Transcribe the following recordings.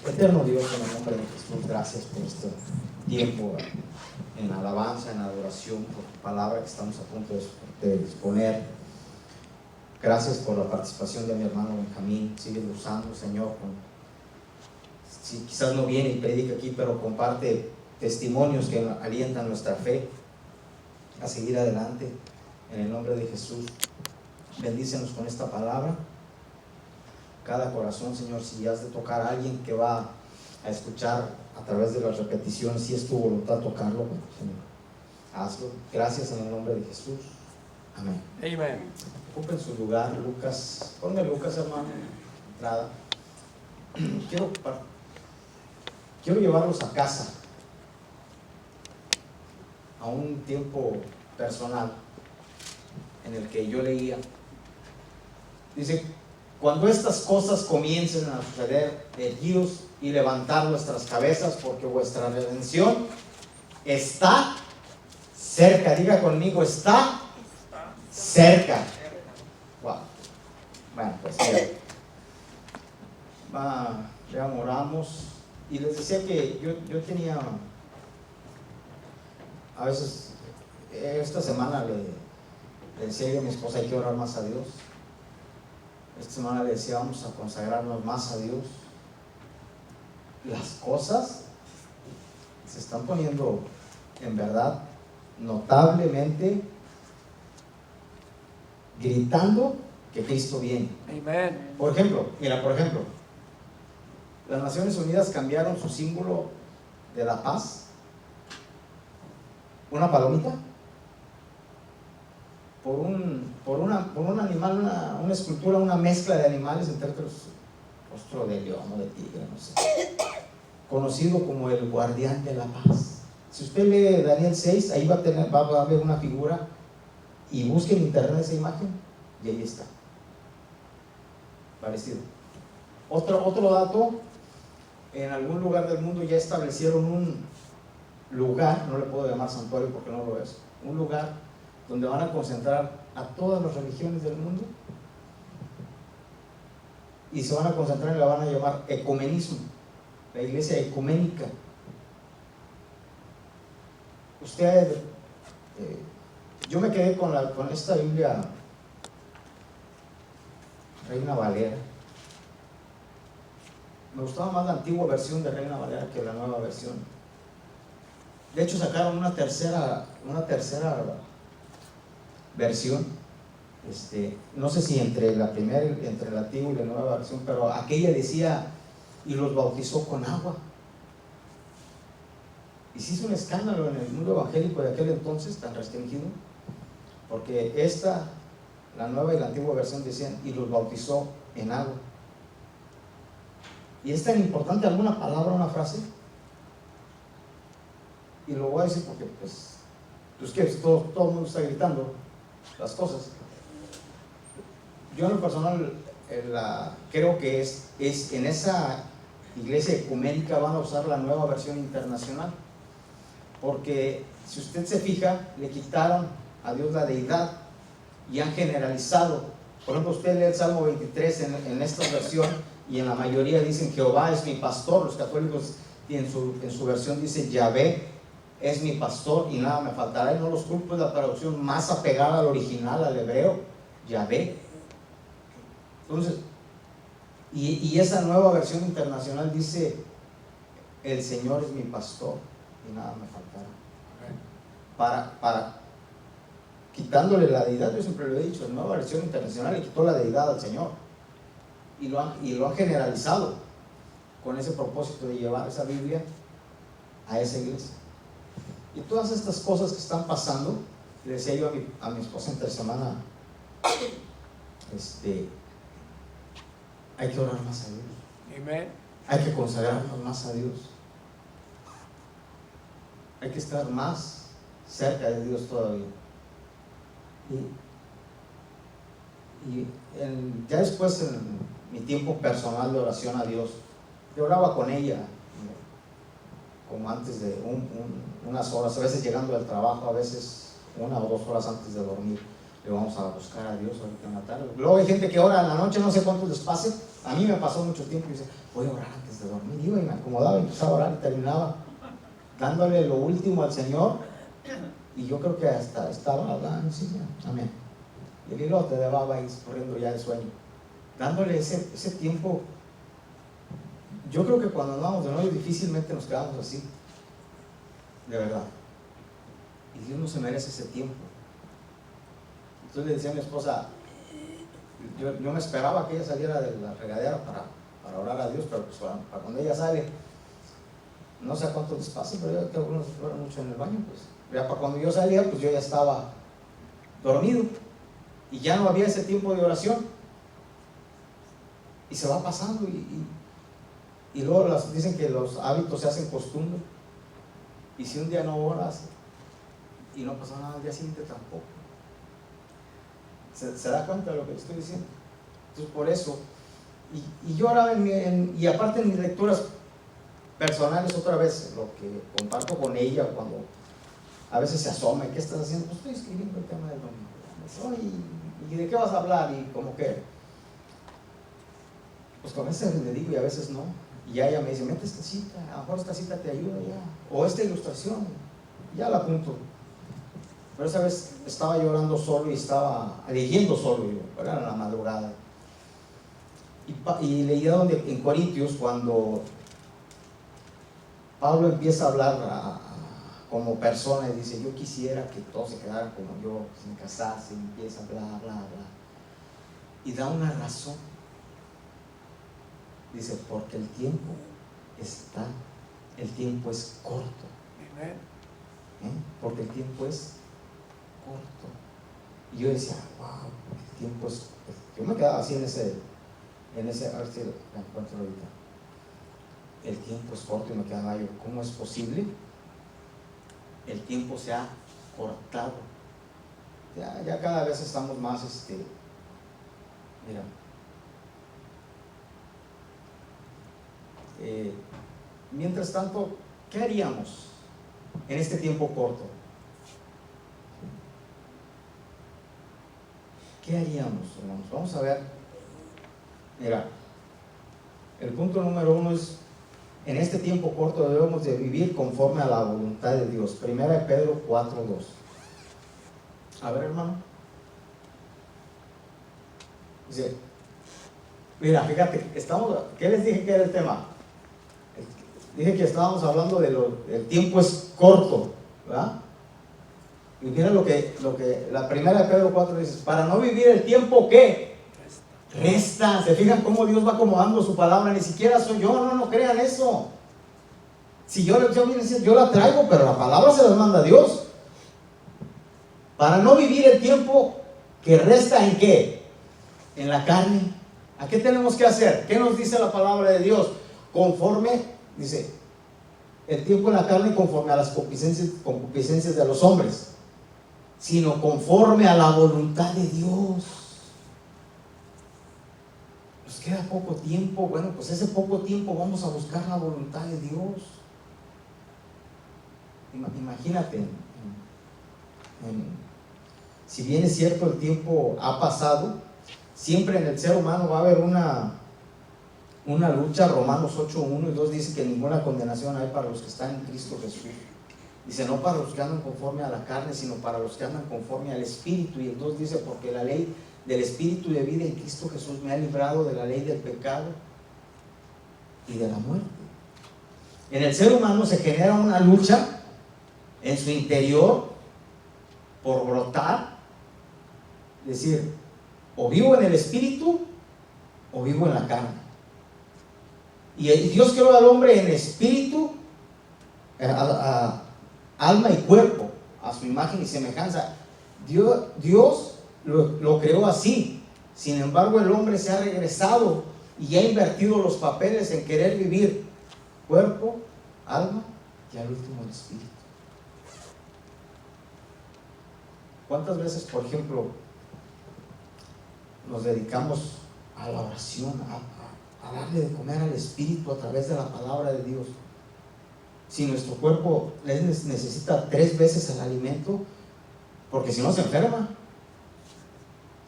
Eterno Dios, en el nombre de Jesús, gracias por este tiempo en alabanza, en adoración, por tu palabra que estamos a punto de exponer. Gracias por la participación de mi hermano Benjamín. Sigue usando, Señor, si quizás no viene y predica aquí, pero comparte testimonios que alientan nuestra fe a seguir adelante. En el nombre de Jesús, bendícenos con esta palabra. Cada corazón, Señor, si has de tocar a alguien que va a escuchar a través de las repeticiones, si es tu voluntad tocarlo, Señor, hazlo. Gracias en el nombre de Jesús. Amén. Amen. Ocupen su lugar, Lucas. Ponme Lucas, hermano, entrada. Quiero llevarlos a casa, a un tiempo personal en el que yo leía. Dice: cuando estas cosas comiencen a suceder, erguíos y levantar vuestras cabezas, porque vuestra redención está cerca. Diga conmigo: está cerca. Wow. Bueno, pues ya oramos. Y les decía que yo tenía, a veces, esta semana le decía yo a mi esposa: hay que orar más a Dios. Esta semana le decía: vamos a consagrarnos más a Dios. Las cosas se están poniendo, en verdad, notablemente gritando que Cristo viene. Amen. Por ejemplo, las Naciones Unidas cambiaron su símbolo de la paz, una palomita, por un animal, una escultura, una mezcla de animales, entre otros, rostro de león o de tigre, no sé, conocido como el guardián de la paz. Si usted lee Daniel 6, ahí va a haber una figura, y busque en internet esa imagen, y ahí está, parecido. Otro dato: en algún lugar del mundo ya establecieron un lugar, no le puedo llamar santuario porque no lo es, un lugar donde van a concentrar a todas las religiones del mundo, y se van a concentrar y la van a llamar ecumenismo, la iglesia ecuménica. Yo me quedé con esta Biblia Reina Valera. Me gustaba más la antigua versión de Reina Valera que la nueva versión. De hecho, sacaron una tercera versión. No sé si entre la antigua y la nueva versión, pero aquella decía: y los bautizó con agua. Y se hizo un escándalo en el mundo evangélico de aquel entonces, tan restringido, porque la nueva y la antigua versión decían: y los bautizó en agua. Y es tan importante alguna palabra, una frase, y lo voy a decir porque pues que todo el mundo está gritando las cosas. Yo en lo personal creo que es en esa iglesia ecuménica van a usar la nueva versión internacional, porque si usted se fija, le quitaron a Dios la deidad y han generalizado. Por ejemplo, usted lee el Salmo 23 en esta versión, y en la mayoría dicen: Jehová es mi pastor. Los católicos en su versión dicen: Yahvé es mi pastor y nada me faltará. Y no los culpo, es la traducción más apegada al original, al hebreo, Yahvé. Entonces, y esa nueva versión internacional dice: el Señor es mi pastor y nada me faltará. Para quitándole la deidad. Yo siempre lo he dicho, la nueva versión internacional le quitó la deidad al Señor, y lo han generalizado con ese propósito de llevar esa Biblia a esa iglesia. Y todas estas cosas que están pasando, le decía yo a mi esposa entre semana, hay que orar más a Dios. Amen. Hay que consagrarnos más a Dios. Hay que estar más cerca de Dios todavía. Ya después, en mi tiempo personal de oración a Dios, yo oraba con ella, como antes de unas horas, a veces llegando del trabajo, a veces 1 o 2 horas antes de dormir. le vamos a buscar a Dios ahorita en la tarde. Luego hay gente que ora en la noche, no sé cuánto les pase. A mí me pasó mucho tiempo y dice, voy a orar antes de dormir. Y me acomodaba y empezaba a orar y terminaba dándole lo último al Señor. Y yo creo que hasta estaba hablando, sí, amén. Y el hilote de baba ahí corriendo ya de sueño. Dándole ese tiempo. Yo creo que cuando andamos de novio difícilmente nos quedamos así. De verdad. Y Dios no se merece ese tiempo. Entonces le decía a mi esposa, yo me esperaba que ella saliera de la regadera para orar a Dios, pero pues para cuando ella sale, no sé cuánto les pasa, pero yo que algunos oran mucho en el baño, pues ya para cuando yo salía, pues yo ya estaba dormido y ya no había ese tiempo de oración. Y se va pasando y luego dicen que los hábitos se hacen costumbre. Y si un día no oras y no pasa nada, al día siguiente tampoco. ¿Se da cuenta de lo que le estoy diciendo? Entonces por eso, y yo ahora y aparte en mis lecturas personales, otra vez lo que comparto con ella cuando a veces se asoma, ¿qué estás haciendo? Pues estoy escribiendo el tema del domingo. ¿Y de qué vas a hablar? Y como que, pues a veces le digo y a veces no. Y ya ella me dice, mete esta cita, a lo mejor esta cita te ayuda ya. O esta ilustración, ya la apunto. Pero esa vez estaba llorando solo y estaba leyendo solo, era en la madrugada. Y leía donde en Corintios, cuando Pablo empieza a hablar como persona y dice, yo quisiera que todos se quedaran como yo, sin casarse, y empieza bla, bla, bla. Y da una razón. Dice, porque el tiempo es corto. Porque el tiempo es corto. Y yo decía, wow, el tiempo es. Yo me quedaba así en ese, a ver si la encuentro ahorita. El tiempo es corto y me quedaba yo, ¿cómo es posible? El tiempo se ha cortado. Ya cada vez estamos más, mira. Mientras tanto, ¿qué haríamos en este tiempo corto? ¿Qué haríamos, hermanos? Vamos a ver. Mira, el punto número 1 es, en este tiempo corto debemos de vivir conforme a la voluntad de Dios. Primera de Pedro 4:2. A ver, hermano. Dice, mira, fíjate, ¿qué les dije que era el tema? Dije que estábamos hablando del tiempo es corto, ¿verdad? Y mira lo que la primera de Pedro 4 dice, para no vivir el tiempo que resta. ¿Se fijan cómo Dios va acomodando su palabra? Ni siquiera soy yo, no crean eso. Si yo la traigo, pero la palabra se las manda Dios. Para no vivir el tiempo que resta, ¿en qué? En la carne. ¿A qué tenemos que hacer? ¿Qué nos dice la palabra de Dios? Conforme, dice, el tiempo en la carne conforme a las concupiscencias de los hombres, sino conforme a la voluntad de Dios. Nos queda poco tiempo. Bueno, pues ese poco tiempo vamos a buscar la voluntad de Dios. Imagínate, si bien es cierto el tiempo ha pasado, siempre en el ser humano va a haber una lucha. Romanos 8:1 y 2 dice que ninguna condenación hay para los que están en Cristo Jesús. Dice, no para los que andan conforme a la carne, sino para los que andan conforme al Espíritu. Y el 2 dice, porque la ley del Espíritu de vida en Cristo Jesús me ha librado de la ley del pecado y de la muerte. En el ser humano se genera una lucha en su interior por brotar, es decir, o vivo en el Espíritu o vivo en la carne. Y Dios creó al hombre en espíritu, alma y cuerpo, a su imagen y semejanza. Dios lo creó así. Sin embargo, el hombre se ha regresado y ha invertido los papeles en querer vivir cuerpo, alma y al último el espíritu. ¿Cuántas veces, por ejemplo, nos dedicamos a la oración, a darle de comer al espíritu a través de la palabra de Dios? Si nuestro cuerpo necesita 3 veces el alimento, porque si no se enferma.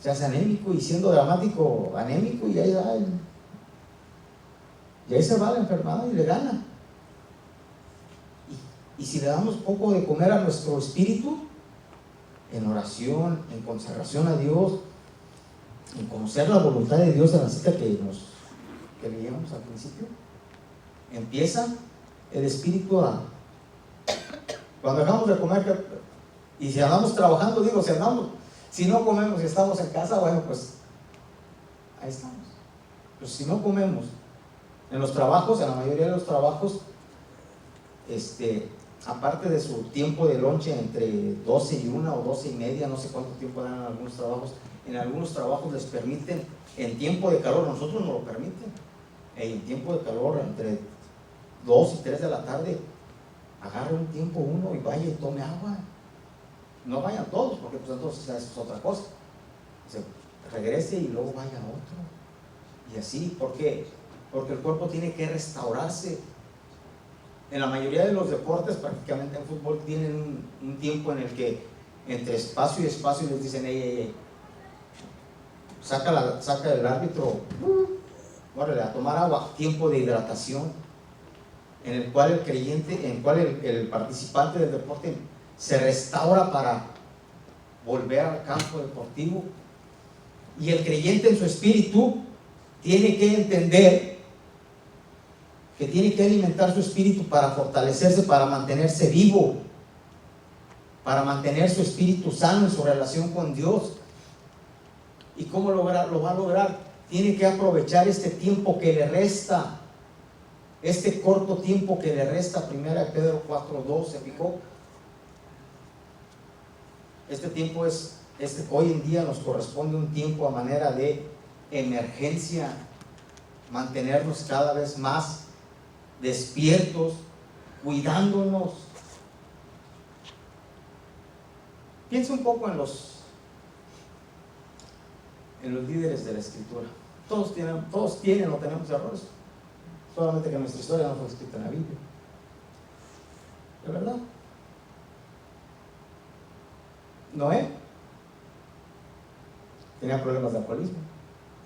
se hace anémico, y siendo dramático, anémico, y ahí se va la enfermedad y le gana. Y si le damos poco de comer a nuestro espíritu, en oración, en consagración a Dios, en conocer la voluntad de Dios, en la cita que leíamos al principio, empieza el espíritu cuando dejamos de comer, y si andamos trabajando, si no comemos y estamos en casa, bueno, pues ahí estamos. Pero si no comemos en los trabajos, en la mayoría de los trabajos, aparte de su tiempo de lonche entre 12 y 1 o 12 y media, no sé cuánto tiempo dan en algunos trabajos les permiten en tiempo de calor, nosotros no lo permiten, en tiempo de calor entre 2 y 3 de la tarde, agarre un tiempo uno y vaya y tome agua. No vayan todos, porque pues entonces eso es otra cosa. Se regrese y luego vaya a otro. Y así, ¿por qué? Porque el cuerpo tiene que restaurarse. En la mayoría de los deportes, prácticamente en fútbol, tienen un tiempo en el que entre espacio y espacio les dicen, ey, saca el árbitro, órale, a tomar agua, tiempo de hidratación, en el cual el participante del deporte se restaura para volver al campo deportivo. Y el creyente en su espíritu tiene que entender que tiene que alimentar su espíritu para fortalecerse, para mantenerse vivo, para mantener su espíritu sano en su relación con Dios. ¿Y cómo lo va a lograr? Tiene que aprovechar este tiempo que le resta, este corto tiempo que le resta. 1 Pedro 4:2, ¿se fijó? Este tiempo hoy en día nos corresponde un tiempo a manera de emergencia, mantenernos cada vez más despiertos, cuidándonos. Piensa un poco en los líderes de la Escritura. Todos tienen o tenemos errores, solamente que nuestra historia no fue escrita en la Biblia. ¿De verdad? Noé tenía problemas de alcoholismo,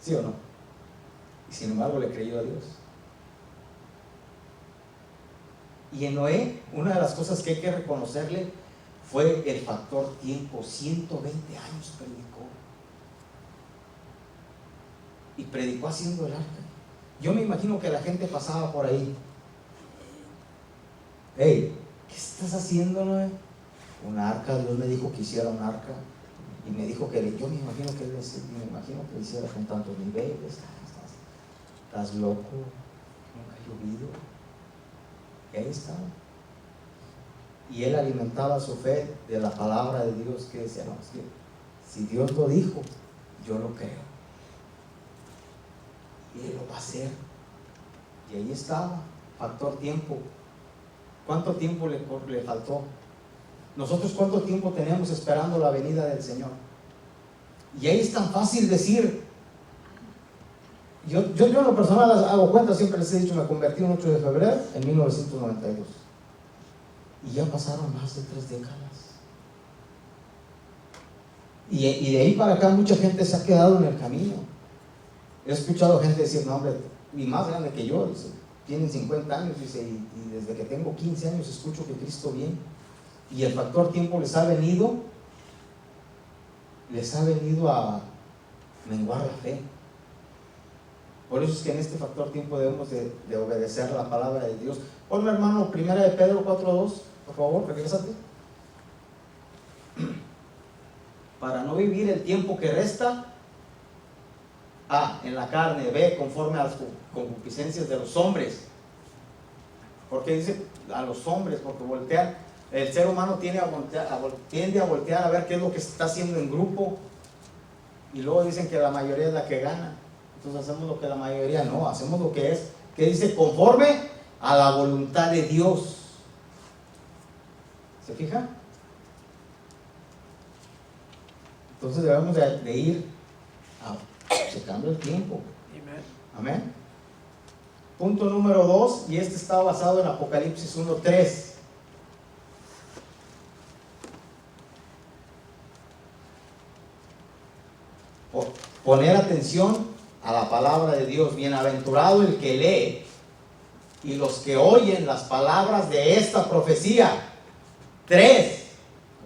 ¿sí o no? Y sin embargo le creyó a Dios. Y en Noé, una de las cosas que hay que reconocerle fue el factor tiempo. 120 años predicó. Y predicó haciendo el arca. Yo me imagino que la gente pasaba por ahí. Hey, ¿qué estás haciendo, Noé? Un arca, Dios me dijo que hiciera un arca. Y me dijo yo me imagino que lo hiciera con tantos niveles. Estás loco, nunca ha llovido. Y ahí estaba. Y él alimentaba su fe de la palabra de Dios, que decía, no, es que si Dios lo dijo, yo lo creo. Y él lo va a hacer. Y ahí estaba, factor tiempo. ¿Cuánto tiempo le faltó? Nosotros, ¿cuánto tiempo tenemos esperando la venida del Señor? Y ahí es tan fácil decir. Yo en lo personal hago cuenta, siempre les he dicho, me convertí un 8 de febrero en 1992. Y ya pasaron más de 3 décadas. Y de ahí para acá mucha gente se ha quedado en el camino. He escuchado gente decir, no hombre, y más grande que yo, dice, tienen 50 años, dice, y desde que tengo 15 años escucho que Cristo viene. Y el factor tiempo les ha venido a menguar la fe. Por eso es que en este factor tiempo debemos de obedecer la palabra de Dios. Ponme, hermano, 1 Pedro 4:2, por favor, regrésate. Para no vivir el tiempo que resta, A, en la carne, B, conforme a las concupiscencias de los hombres. Porque dice a los hombres, porque voltean. El ser humano tiende a voltear a ver qué es lo que se está haciendo en grupo, y luego dicen que la mayoría es la que gana. Entonces hacemos lo que la mayoría no, hacemos lo que es, que dice conforme a la voluntad de Dios. ¿Se fija? Entonces debemos de ir checando el tiempo. Amén. Punto número 2, y este está basado en Apocalipsis 1:3. poner atención a la palabra de Dios. Bienaventurado el que lee y los que oyen las palabras de esta profecía. 3,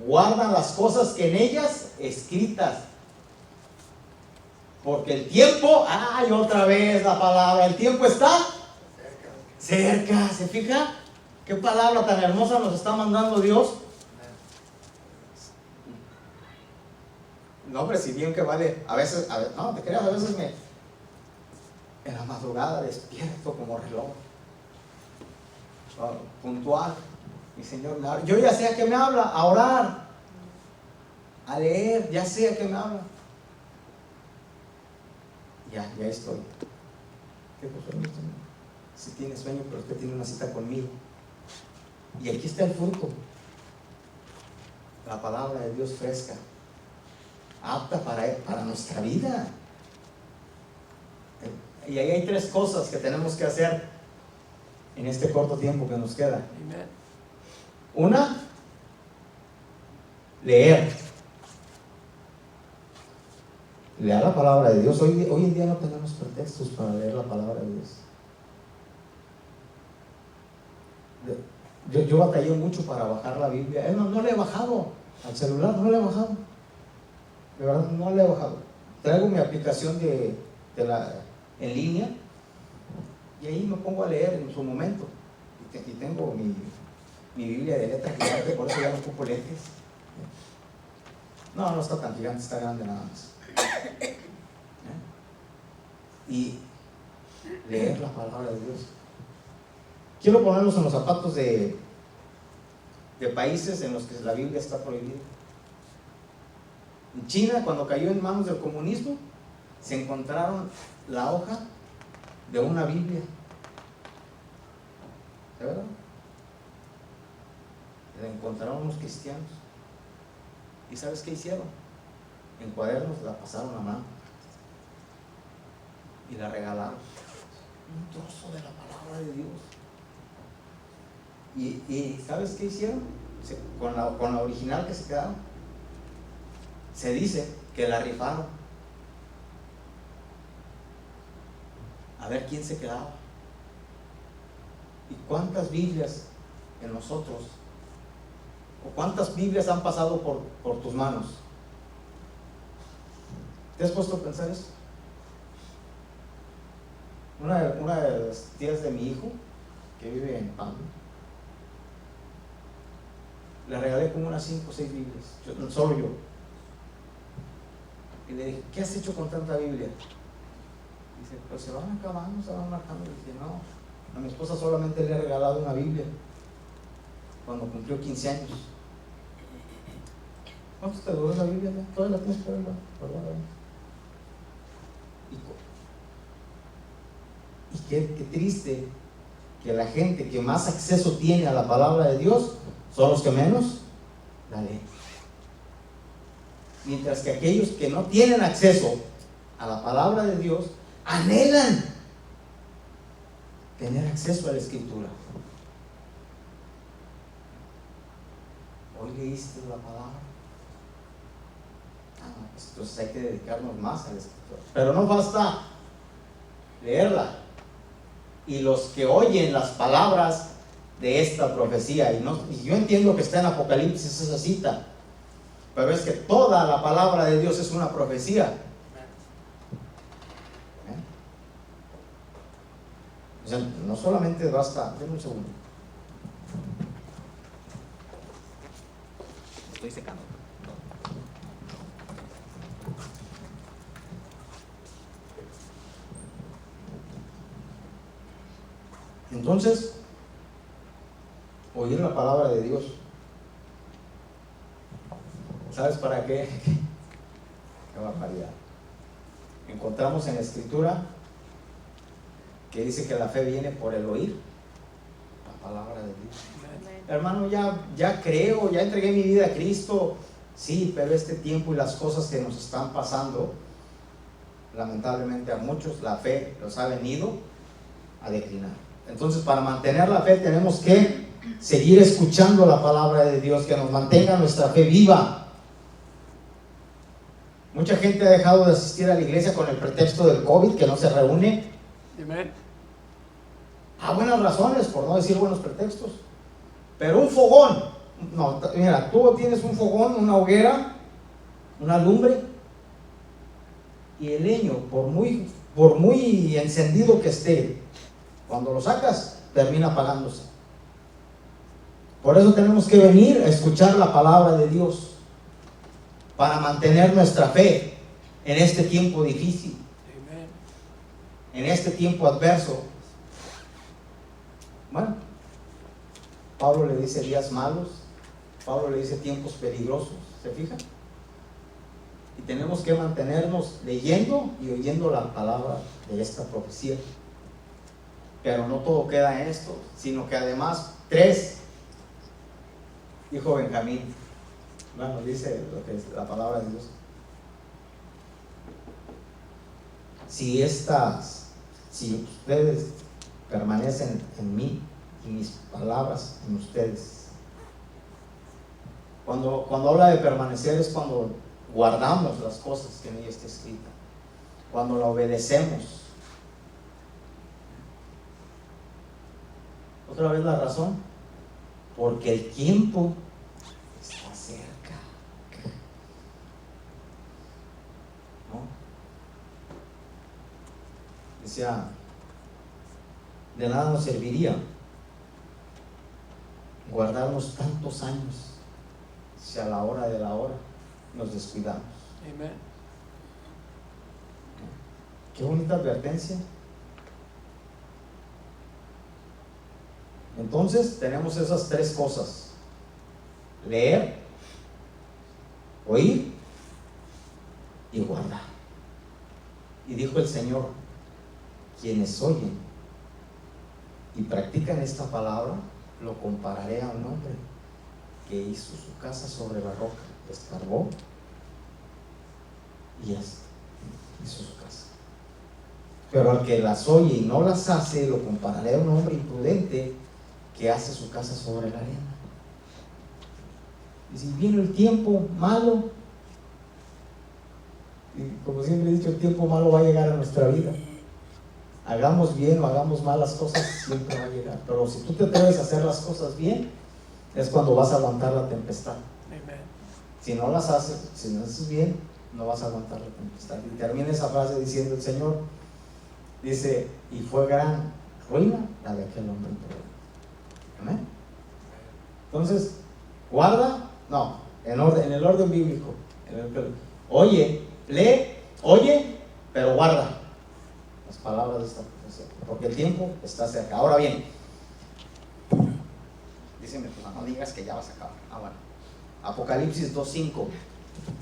guardan las cosas que en ellas escritas, porque el tiempo, ay, otra vez la palabra, el tiempo está cerca. ¿Se fija? ¿Qué palabra tan hermosa nos está mandando Dios? No, hombre, si bien que vale, a veces, no te creas, a veces en la madrugada despierto como reloj, puntual. Mi Señor me habla. Yo ya sé a qué me habla, a orar, a leer, ya sé a qué me habla. Ya estoy. ¿Qué pasó, mi Señor? Si tiene sueño, pero usted tiene una cita conmigo. Y aquí está el fruto. La palabra de Dios fresca, apta para nuestra vida. Y ahí hay 3 cosas que tenemos que hacer en este corto tiempo que nos queda. Amen. Una, leer. Leer la palabra de Dios. Hoy en día no tenemos pretextos para leer la palabra de Dios. Yo batallé mucho para bajar la Biblia. No le he bajado al celular, no le he bajado. De verdad, no le he bajado. Traigo mi aplicación en línea y ahí me pongo a leer en su momento. Y tengo mi Biblia de letra gigante, por eso ya no ocupo lentes. No está tan gigante, está grande nada más. Y leer la palabra de Dios. Quiero ponernos en los zapatos de países en los que la Biblia está prohibida. En China, cuando cayó en manos del comunismo, se encontraron la hoja de una Biblia. ¿De verdad? La encontraron unos cristianos. ¿Y sabes qué hicieron? En cuadernos la pasaron a mano y la regalaron. Un trozo de la palabra de Dios. ¿Y sabes qué hicieron? Con la original que se quedaron, se dice que la rifaron. A ver quién se quedaba. ¿Y cuántas Biblias en nosotros? ¿O cuántas Biblias han pasado por tus manos? ¿Te has puesto a pensar eso? Una de las tías de mi hijo, que vive en Pampa, le regalé como unas 5 o 6 Biblias, solo yo. Y le dije, ¿qué has hecho con tanta Biblia? Dice, pues se van acabando, se van marcando. Le dije, no, a mi esposa solamente le he regalado una Biblia cuando cumplió 15 años. ¿Cuánto te duró esa Biblia? Todavía la tienes que verla, ¿verdad? Y qué triste que la gente que más acceso tiene a la palabra de Dios son los que menos la leen. Mientras que aquellos que no tienen acceso a la palabra de Dios anhelan tener acceso a la Escritura. Hoy leíste la palabra. Pues entonces hay que dedicarnos más a la Escritura. Pero no basta leerla. Y los que oyen las palabras de esta profecía, y yo entiendo que está en Apocalipsis esa cita, pero es que toda la palabra de Dios es una profecía. O sea, no solamente basta, denme un segundo. Estoy secando. Entonces, oír la palabra de Dios. ¿Sabes para qué? Qué barbaridad. Encontramos en la Escritura que dice que la fe viene por el oír la palabra de Dios. Hermano, ya creo, ya entregué mi vida a Cristo. Sí, pero este tiempo y las cosas que nos están pasando, lamentablemente a muchos la fe los ha venido a declinar. Entonces, para mantener la fe tenemos que seguir escuchando la palabra de Dios, que nos mantenga nuestra fe viva. Mucha gente ha dejado de asistir a la iglesia con el pretexto del COVID, que no se reúne. Amen. A buenas razones, por no decir buenos pretextos. Pero un fogón, no, mira, tú tienes un fogón, una hoguera, una lumbre, y el leño, por muy encendido que esté, cuando lo sacas, termina apagándose. Por eso tenemos que venir a escuchar la palabra de Dios, para mantener nuestra fe en este tiempo difícil, Amen. en este tiempo adverso. Bueno, Pablo le dice días malos, Pablo le dice tiempos peligrosos, ¿se fijan? Y tenemos que mantenernos leyendo y oyendo la palabra de esta profecía. Pero no todo queda en esto, sino que además, 3, dijo Benjamín. Bueno, dice lo que es la palabra de Dios. Si ustedes permanecen en mí y mis palabras en ustedes. Cuando habla de permanecer es cuando guardamos las cosas que en ella está escrita, cuando la obedecemos. Otra vez la razón, porque el tiempo está cerca. ¿No? Decía, de nada nos serviría guardarnos tantos años si a la hora de la hora nos descuidamos. Amen. Qué bonita advertencia. Entonces tenemos esas 3 cosas: leer, oír y guardar. Y dijo el Señor, quienes oyen y practican esta palabra, lo compararé a un hombre que hizo su casa sobre la roca, escarbó y hizo su casa. Pero al que las oye y no las hace, lo compararé a un hombre imprudente que hace su casa sobre la arena. Y si viene el tiempo malo, y como siempre he dicho, el tiempo malo va a llegar a nuestra vida. Hagamos bien o hagamos mal las cosas, siempre va a llegar. Pero si tú te atreves a hacer las cosas bien, es cuando vas a aguantar la tempestad. Amen. Si no las haces, si no haces bien, no vas a aguantar la tempestad. Y termina esa frase diciendo el Señor, dice, y fue gran ruina la de aquel hombre imprudente. Amén. Entonces, guarda, no, en el orden bíblico. Oye, lee, oye, pero guarda las palabras de esta profecía, porque el tiempo está cerca. Ahora bien, díceme, no digas que ya vas a acabar. Bueno, Apocalipsis 2:5,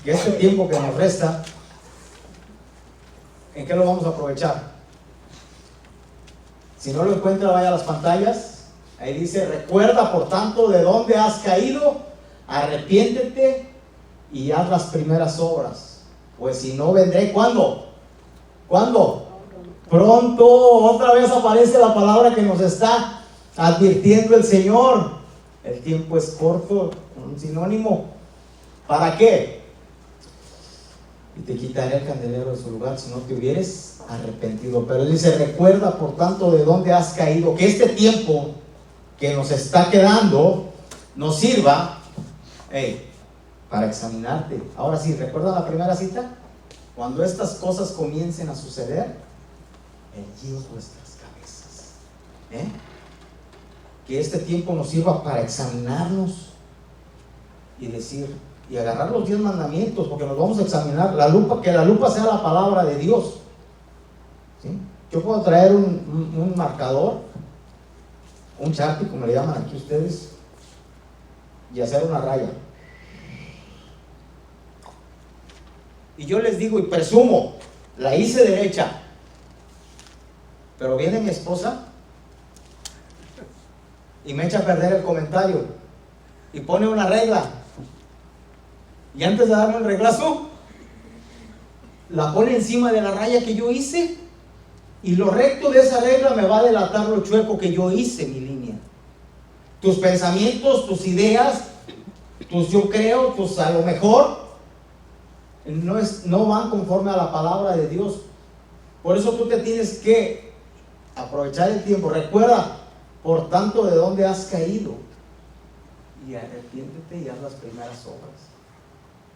que este tiempo que nos resta, ¿en qué lo vamos a aprovechar? Si no lo encuentra, vaya a las pantallas. Ahí dice, recuerda por tanto de dónde has caído, arrepiéntete y haz las primeras obras, pues si no vendré. ¿Cuándo? ¿Cuándo? Pronto. Otra vez aparece la palabra que nos está advirtiendo el Señor. El tiempo es corto, un sinónimo. ¿Para qué? Y te quitaré el candelero de su lugar si no te hubieres arrepentido. Pero él dice, recuerda por tanto de dónde has caído, que este tiempo que nos está quedando nos sirva para examinarte. Ahora sí, ¿recuerdan la primera cita? Cuando estas cosas comiencen a suceder, erguid vuestras cabezas. Que este tiempo nos sirva para examinarnos y decir, y agarrar los 10 mandamientos, porque nos vamos a examinar. Que la lupa sea la palabra de Dios. ¿Sí? Yo puedo traer un marcador, un Sharpie, como le llaman aquí ustedes, y hacer una raya. Y yo les digo y presumo, la hice derecha, pero viene mi esposa y me echa a perder el comentario y pone una regla, y antes de darme un reglazo la pone encima de la raya que yo hice, y lo recto de esa regla me va a delatar lo chueco que yo hice, mi línea. Tus pensamientos, tus ideas, tus yo creo, tus a lo mejor, no van conforme a la palabra de Dios. Por eso tú te tienes que aprovechar el tiempo. Recuerda, por tanto, de dónde has caído, y arrepiéntete y haz las primeras obras.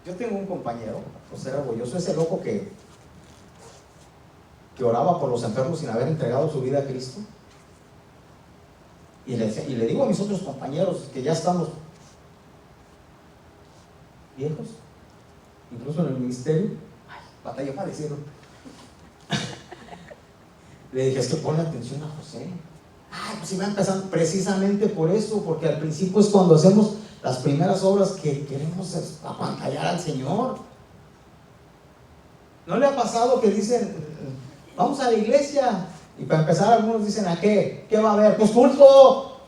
Yo tengo un compañero, José Rebolloso, ese loco que oraba por los enfermos sin haber entregado su vida a Cristo. Y le digo a mis otros compañeros que ya estamos viejos, incluso en el ministerio, batalla para decirlo. Le dije, es que ponle atención a José. Pues si va empezando precisamente por eso, porque al principio es cuando hacemos las primeras obras que queremos apantallar al Señor. ¿No le ha pasado que dicen, vamos a la iglesia? Y para empezar algunos dicen, ¿a qué? ¿Qué va a haber? Pues culto.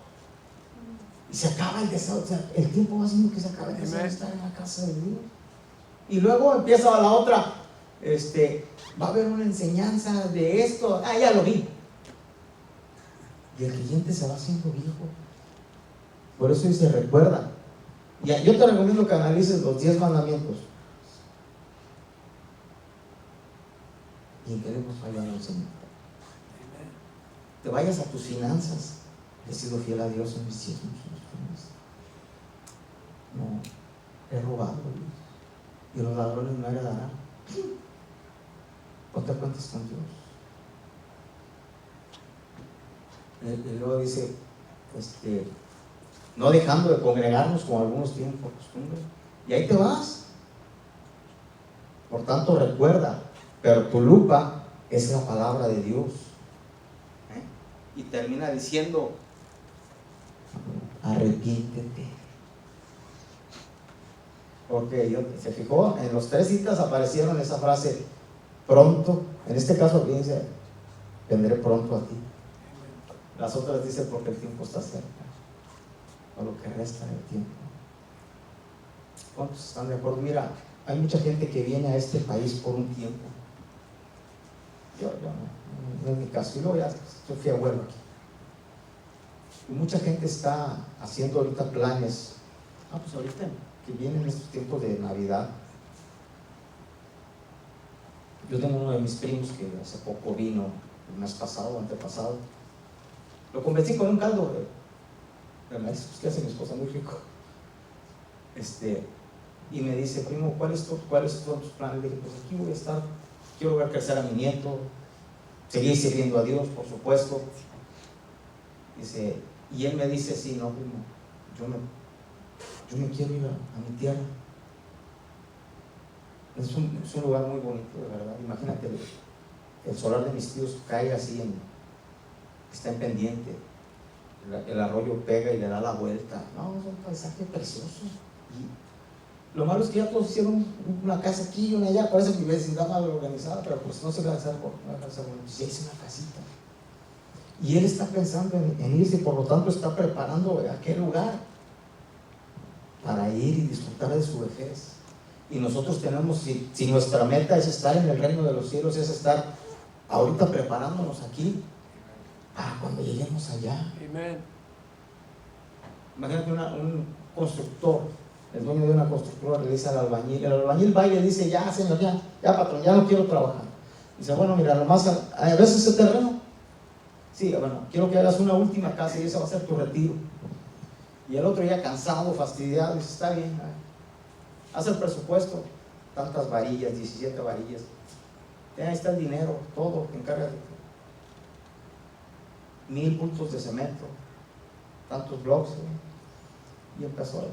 Y se acaba el deseo, o sea, el tiempo va haciendo que se acabe el deseo de estar en la casa de Dios. Y luego empieza la otra, va a haber una enseñanza de esto, ya lo vi. Y el creyente se va haciendo viejo. Por eso dice, recuerda. Yo te recomiendo que analices los 10 mandamientos. ¿Y en qué le hemos fallado al Señor? Te vayas a tus finanzas. He sido fiel a Dios en mis diezmos. No, he robado, y los ladrones no heredarán. No te cuentes con Dios. Y luego dice, no dejando de congregarnos como algunos tienen por costumbre. Y ahí te vas. Por tanto, recuerda, pero tu lupa es la palabra de Dios. Y termina diciendo, arrepiéntete. Porque se fijó, en los 3 citas aparecieron esa frase, pronto. En este caso, fíjense, vendré pronto a ti. Las otras dicen, porque el tiempo está cerca, o lo que resta del tiempo. ¿Cuántos están de acuerdo? Mira, hay mucha gente que viene a este país por un tiempo. Yo no es mi caso. Y luego ya yo fui abuelo aquí. Y mucha gente está haciendo ahorita planes. Pues ahorita que vienen estos tiempos de Navidad. Yo tengo uno de mis primos que hace poco vino, el mes pasado, antepasado. Lo convencí con un caldo de maíz, que hace mi esposa, muy rico. Y me dice, primo, ¿cuáles son tus planes? Le dije, pues aquí voy a estar, quiero ver crecer a mi nieto, seguir sirviendo a Dios, por supuesto. Dice, y él me dice, sí, no, primo, yo me quiero ir a mi tierra. Es un lugar muy bonito, de verdad. Imagínate, el solar de mis tíos cae así, está en pendiente. El arroyo pega y le da la vuelta. No, es un paisaje precioso. Y lo malo es que ya todos hicieron una casa aquí y una allá. Parece que mi vecindad mal organizada, pero pues no se va a hacer por una casa. Bueno, pues ya hice una casita. Y él está pensando en irse, y por lo tanto está preparando aquel lugar para ir y disfrutar de su vejez. Y nosotros tenemos, si nuestra meta es estar en el reino de los cielos, es estar ahorita preparándonos aquí para cuando lleguemos allá. Amén. Imagínate un constructor, el dueño de una constructora le dice al albañil, el albañil va y le dice, ya señor, ya patrón, ya no quiero trabajar. Dice, bueno, mira, nomás a veces ese terreno, sí, bueno, quiero que hagas una última casa y ese va a ser tu retiro. Y el otro ya cansado, fastidiado, dice, está bien, haz el presupuesto, tantas varillas, 17 varillas, ahí está el dinero, todo, te encargas de 1000 bultos de cemento, tantos blocks, y empezó,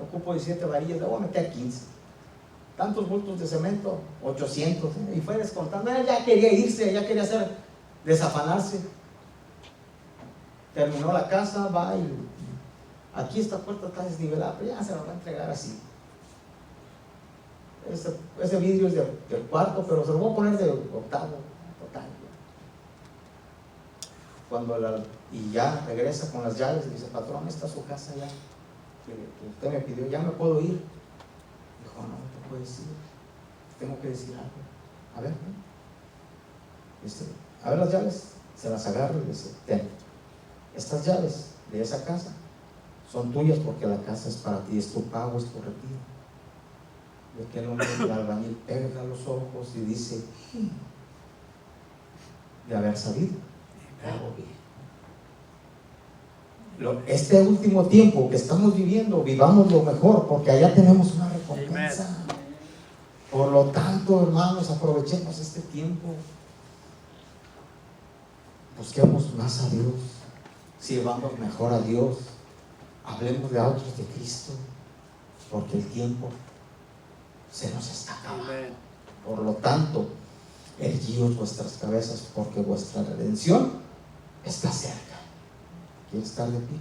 ocupo 17 varillas, le voy a meter 15, tantos bultos de cemento, 800, y fue descontando. Ya quería irse, ya quería desafanarse. Terminó la casa, va y aquí esta puerta está desnivelada, pero ya se la va a entregar así. Ese vidrio es del cuarto, pero se lo voy a poner de octavo, total. Y ya regresa con las llaves y dice, patrón, esta es su casa ya, que usted me pidió, ya me puedo ir. Dijo, no te puedes ir, tengo que decir algo. A ver, a ver las llaves, se las agarra y dice, ten, estas llaves de esa casa son tuyas porque la casa es para ti, es tu pago, es tu retiro. de que el hombre del albañil pega los ojos y dice, de haber sabido, hago bien. Este último tiempo que estamos viviendo, vivamos lo mejor, porque allá tenemos una recompensa. Por lo tanto, hermanos, aprovechemos este tiempo. Busquemos más a Dios, sirvamos mejor a Dios, hablemos de otros de Cristo, porque el tiempo se nos está acabando. Por lo tanto, erguíos vuestras cabezas, porque vuestra redención está cerca. ¿Quieres estar de pie?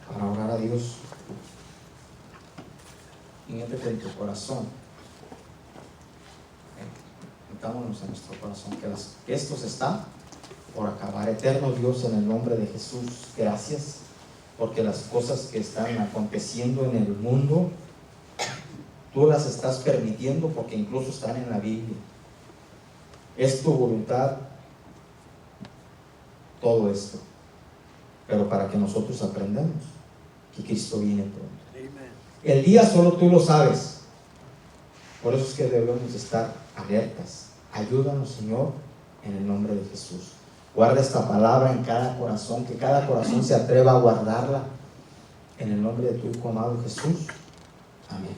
Para orar a Dios. Y métete en tu corazón. Metámonos en nuestro corazón que esto se está por acabar. Eterno Dios, en el nombre de Jesús, gracias, porque las cosas que están aconteciendo en el mundo, tú las estás permitiendo, porque incluso están en la Biblia. Es tu voluntad todo esto, pero para que nosotros aprendamos que Cristo viene pronto. El día solo tú lo sabes. Por eso es que debemos estar alertas. Ayúdanos, Señor, en el nombre de Jesús. Guarda esta palabra en cada corazón, que cada corazón se atreva a guardarla, en el nombre de tu Hijo amado Jesús. Amén.